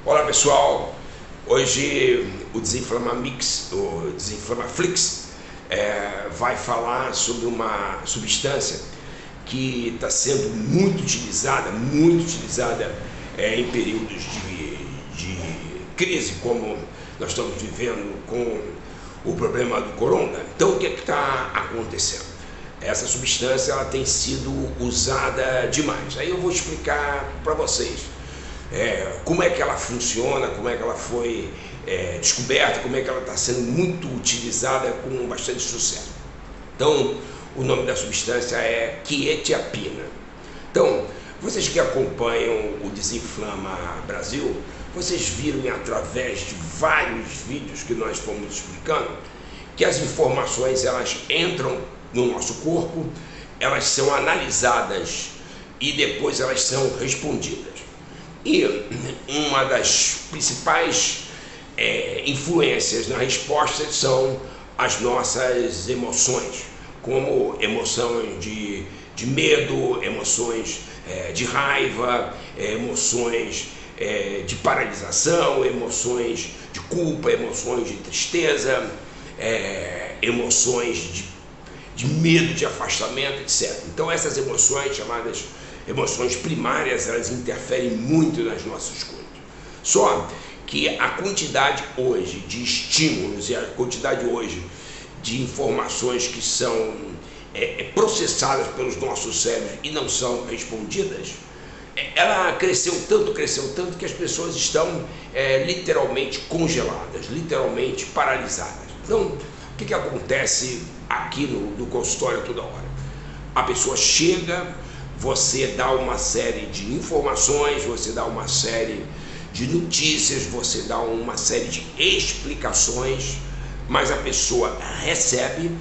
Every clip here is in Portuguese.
Olá pessoal, hoje o Desinflamaflix vai falar sobre uma substância que está sendo muito utilizada em períodos de crise, como nós estamos vivendo com o problema do corona. Então o que está acontecendo? Essa substância ela tem sido usada demais. Aí eu vou explicar para vocês como é que ela funciona, como é que ela foi descoberta, como é que ela está sendo muito utilizada com bastante sucesso. Então, o nome da substância é quetiapina. Então, vocês que acompanham o Desinflama Brasil, vocês viram através de vários vídeos que nós fomos explicando que as informações elas entram no nosso corpo, elas são analisadas e depois elas são respondidas. E uma das principais influências na resposta são as nossas emoções, como emoções de medo, emoções de raiva, emoções de paralisação, emoções de culpa, emoções de tristeza, emoções de medo, de afastamento, etc. Então essas emoções, chamadas emoções primárias, elas interferem muito nas nossas escolhas. Só que a quantidade hoje de estímulos e a quantidade hoje de informações que são processadas pelos nossos cérebros e não são respondidas, ela cresceu tanto que as pessoas estão literalmente congeladas, literalmente paralisadas. Então, o que acontece aqui no consultório toda hora? A pessoa chega, você dá uma série de informações, você dá uma série de notícias, você dá uma série de explicações, mas a pessoa recebe,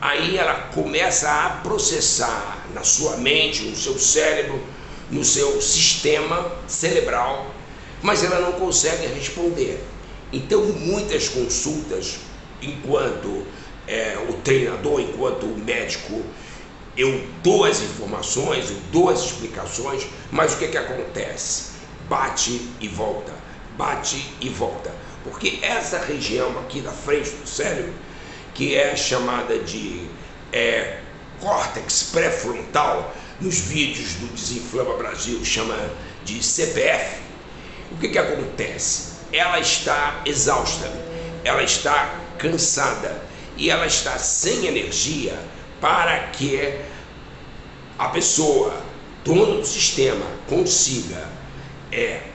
aí ela começa a processar na sua mente, no seu cérebro, no seu sistema cerebral, mas ela não consegue responder. Então muitas consultas, enquanto o treinador, enquanto o médico, eu dou as informações, eu dou as explicações, mas o que acontece? Bate e volta, porque essa região aqui da frente do cérebro, que é chamada de córtex pré-frontal, nos vídeos do Desinflama Brasil chama de CPF, o que acontece? Ela está exausta, ela está cansada e ela está sem energia para que a pessoa, dona do sistema, consiga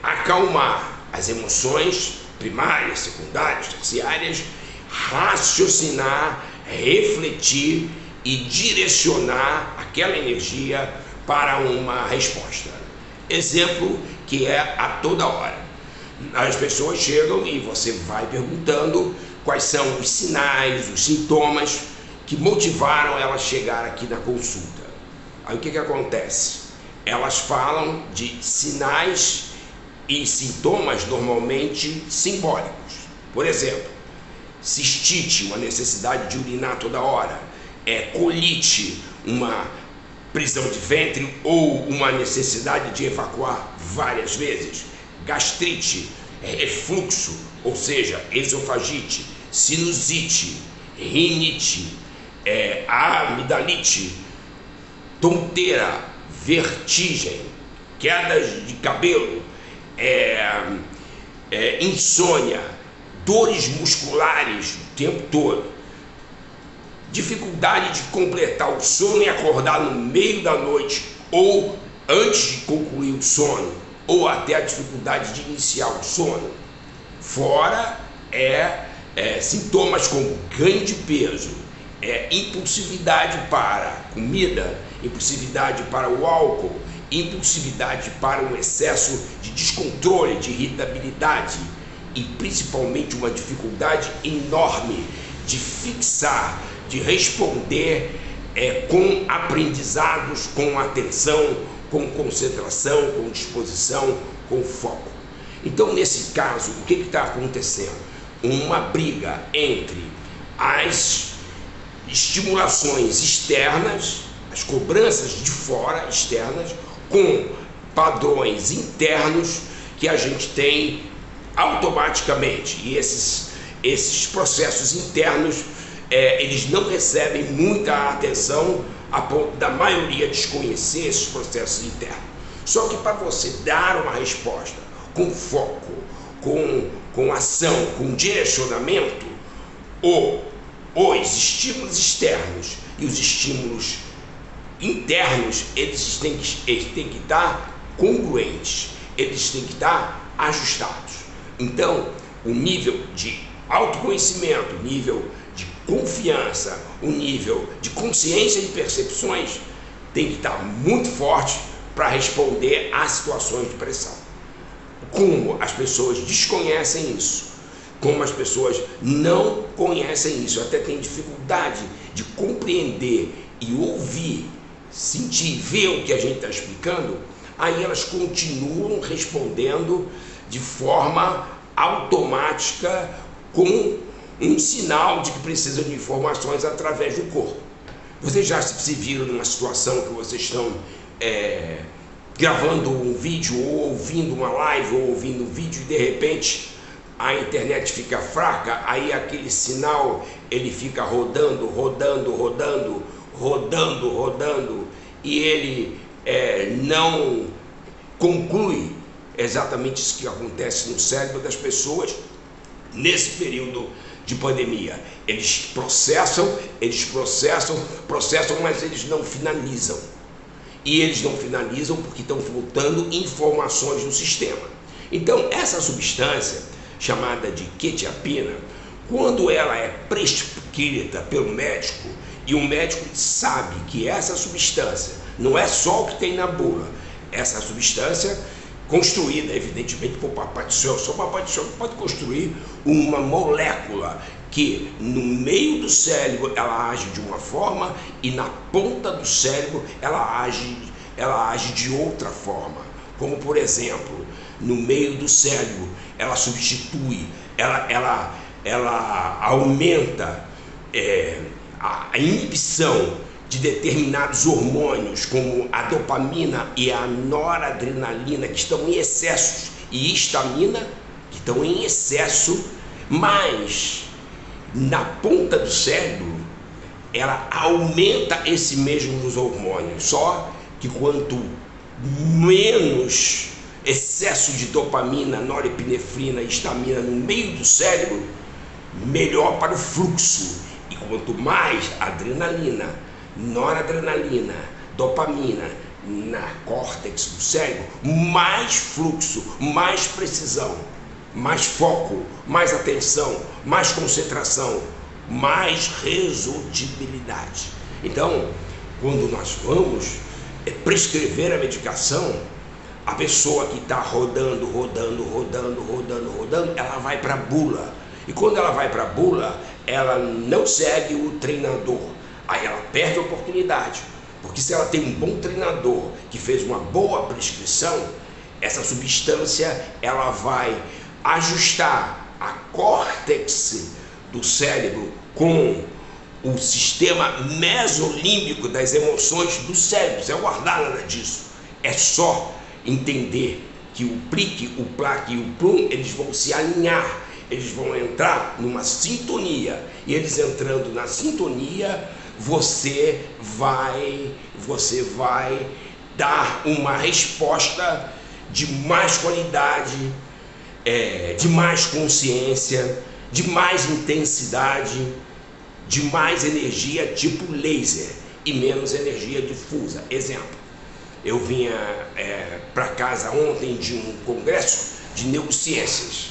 acalmar as emoções primárias, secundárias, terciárias, raciocinar, refletir e direcionar aquela energia para uma resposta. Exemplo que é a toda hora. As pessoas chegam e você vai perguntando quais são os sinais, os sintomas que motivaram elas a chegar aqui na consulta. Aí o que acontece? Elas falam de sinais e sintomas normalmente simbólicos. Por exemplo, cistite, uma necessidade de urinar toda hora, colite, uma prisão de ventre ou uma necessidade de evacuar várias vezes, gastrite, refluxo, ou seja, esofagite, sinusite, rinite, amidalite, tonteira, vertigem, quedas de cabelo, insônia, dores musculares o tempo todo, dificuldade de completar o sono e acordar no meio da noite ou antes de concluir o sono, ou até a dificuldade de iniciar o sono. Fora sintomas como ganho de peso, impulsividade para comida, impulsividade para o álcool, impulsividade para um excesso de descontrole, de irritabilidade e principalmente uma dificuldade enorme de fixar, de responder com aprendizados, com atenção, com concentração, com disposição, com foco. Então, nesse caso, o que está acontecendo? Uma briga entre as estimulações externas, as cobranças de fora, externas, com padrões internos que a gente tem automaticamente. E esses processos internos, eles não recebem muita atenção a ponto da maioria desconhecer esses processos internos. Só que para você dar uma resposta com foco, com ação, com direcionamento, os estímulos externos e os estímulos internos, eles têm que estar congruentes, eles têm que estar ajustados. Então, o nível de autoconhecimento, o nível de confiança, o nível de consciência e percepções tem que estar muito forte para responder a situações de pressão. Como as pessoas desconhecem isso, como as pessoas não conhecem isso, até têm dificuldade de compreender e ouvir, sentir, ver o que a gente está explicando, aí elas continuam respondendo de forma automática com um sinal de que precisam de informações através do corpo. Vocês já se viram numa situação que vocês estão gravando um vídeo, ou ouvindo uma live, ou ouvindo um vídeo, e de repente a internet fica fraca, aí aquele sinal ele fica rodando, e ele não conclui exatamente isso que acontece no cérebro das pessoas nesse período de pandemia. Eles processam, mas eles não finalizam. E eles não finalizam porque estão faltando informações no sistema. Então, essa substância, chamada de quetiapina, quando ela é prescrita pelo médico, e o médico sabe que essa substância não é só o que tem na bula, essa substância construída, evidentemente, por Papai do Céu, só Papai do Céu pode construir uma molécula que no meio do cérebro ela age de uma forma e na ponta do cérebro ela age de outra forma. Como, por exemplo, no meio do cérebro ela substitui, ela aumenta a inibição de determinados hormônios, como a dopamina e a noradrenalina, que estão em excesso, e histamina, que estão em excesso, mas na ponta do cérebro ela aumenta esse mesmo hormônio, só que quanto menos excesso de dopamina, norepinefrina e histamina no meio do cérebro, melhor para o fluxo. E quanto mais adrenalina, noradrenalina, dopamina na córtex do cérebro, mais fluxo, mais precisão, mais foco, mais atenção, mais concentração, mais resolutibilidade. Então, quando nós vamos prescrever a medicação, a pessoa que está rodando, ela vai para a bula. E quando ela vai para a bula, ela não segue o treinador. Aí ela perde a oportunidade. Porque se ela tem um bom treinador que fez uma boa prescrição, essa substância ela vai ajustar a córtex do cérebro com o sistema mesolímbico das emoções do cérebro. Você não guardar nada disso. É só entender que o plique, o plaque e o plum, eles vão se alinhar, eles vão entrar numa sintonia, e eles entrando na sintonia, você vai dar uma resposta de mais qualidade, de mais consciência, de mais intensidade, de mais energia tipo laser e menos energia difusa. Exemplo, eu vinha para casa ontem de um congresso de neurociências.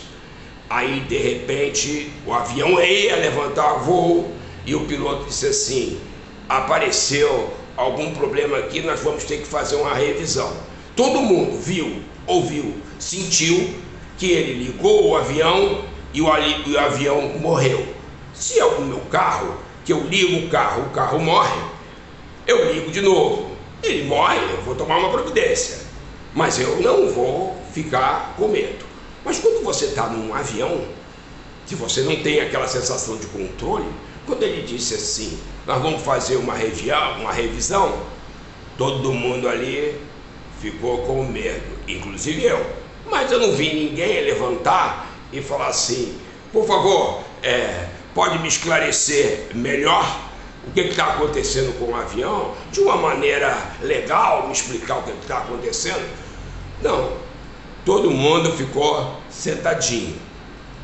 Aí, de repente, o avião ia levantar voo e o piloto disse assim: apareceu algum problema aqui, nós vamos ter que fazer uma revisão. Todo mundo viu, ouviu, sentiu que ele ligou o avião e o avião morreu. Se é o meu carro, que eu ligo o carro morre, eu ligo de novo. Ele morre, eu vou tomar uma providência, mas eu não vou ficar com medo. Mas quando você está num avião, se você não tem aquela sensação de controle, quando ele disse assim, nós vamos fazer uma revisão, todo mundo ali ficou com medo, inclusive eu. Mas eu não vi ninguém levantar e falar assim: por favor, pode me esclarecer melhor o que está acontecendo com o avião, de uma maneira legal, me explicar o que está acontecendo? Não, todo mundo ficou sentadinho,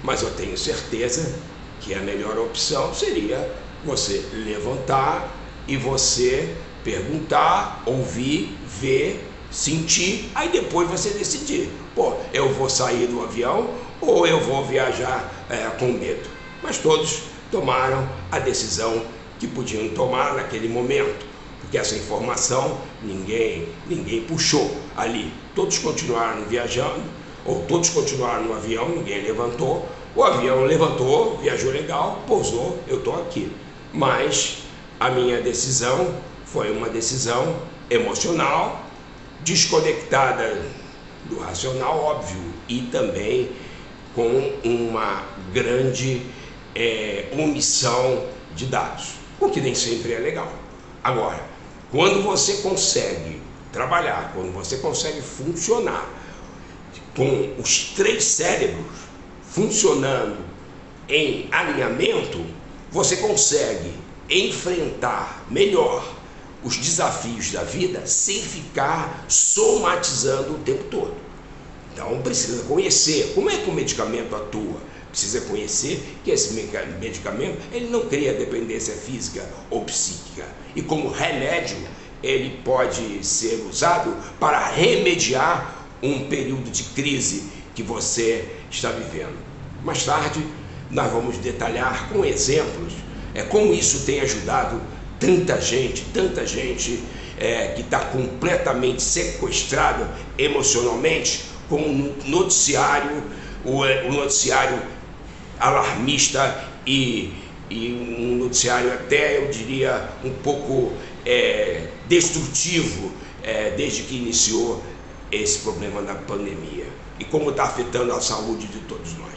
mas eu tenho certeza que a melhor opção seria você levantar e você perguntar, ouvir, ver, sentir, aí depois você decidir: pô, eu vou sair do avião ou eu vou viajar com medo. Mas todos tomaram a decisão que podiam tomar naquele momento, porque essa informação ninguém puxou ali. Todos continuaram viajando, ou todos continuaram no avião, ninguém levantou. O avião levantou, viajou legal, pousou, eu estou aqui. Mas a minha decisão foi uma decisão emocional, desconectada do racional, óbvio, e também com uma grande omissão de dados, o que nem sempre é legal. Agora, quando você consegue trabalhar, quando você consegue funcionar com os 3 cérebros funcionando em alinhamento, você consegue enfrentar melhor os desafios da vida sem ficar somatizando o tempo todo. Então precisa conhecer como é que o medicamento atua, precisa conhecer que esse medicamento ele não cria dependência física ou psíquica, e como remédio ele pode ser usado para remediar um período de crise que você está vivendo. Mais tarde nós vamos detalhar com exemplos como isso tem ajudado tanta gente que está completamente sequestrada emocionalmente, como um noticiário, o noticiário alarmista e um noticiário até, eu diria, um pouco destrutivo desde que iniciou esse problema da pandemia, e como está afetando a saúde de todos nós.